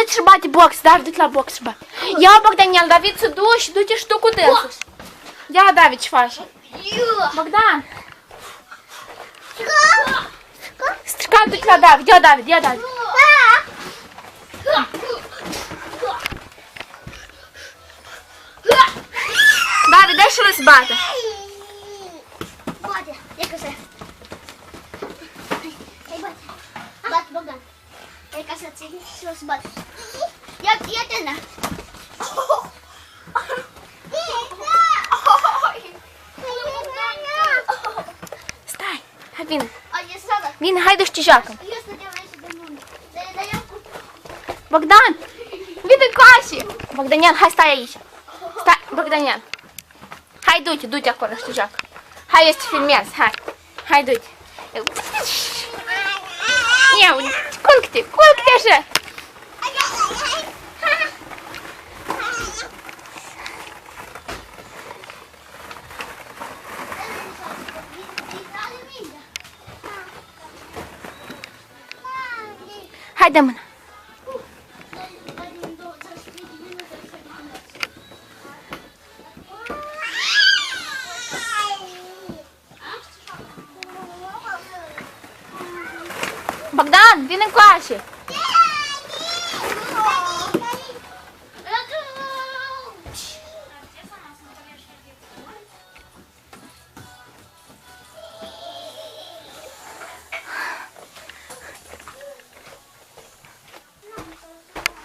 du-te și bate box, dar du-te la box și bate. Ia, Bogdanel, David se duce și du-te și tu cu dânsul. Ia, David, ce faci? Bogdan. Stricat, du-te la David, ia, David, ia, David. David, dai și-l să bată. Bate, e că se. Hai, bate. Bate, Bogdan. E ca să țin și o să bate. Ia tena. Stai, hai, vine. Vine, hai, du-și ce joacă. Bogdan, vine coașe. Bogdanel, hai, stai aici. Stai, Bogdanel. Hai, du-te acolo și te joacă. Hai, eu să te filmez, hai. Hai, du-te. Ia, culcă-te așa. Hai, dă mâna. Bogdan, vine încoace.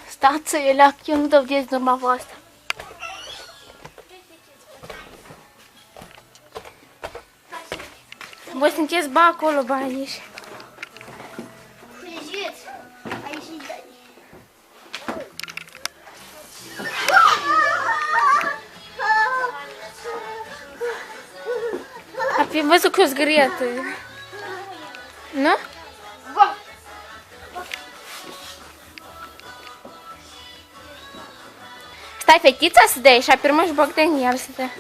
Stați, Elea, eu nu dau de dumneavoastră. Voi sunteți ba acolo, ba aici. Ar fi văzut că o zgârietă. Nu? Stai, fetița să dai și apoi urmă și Bogdanel să dea.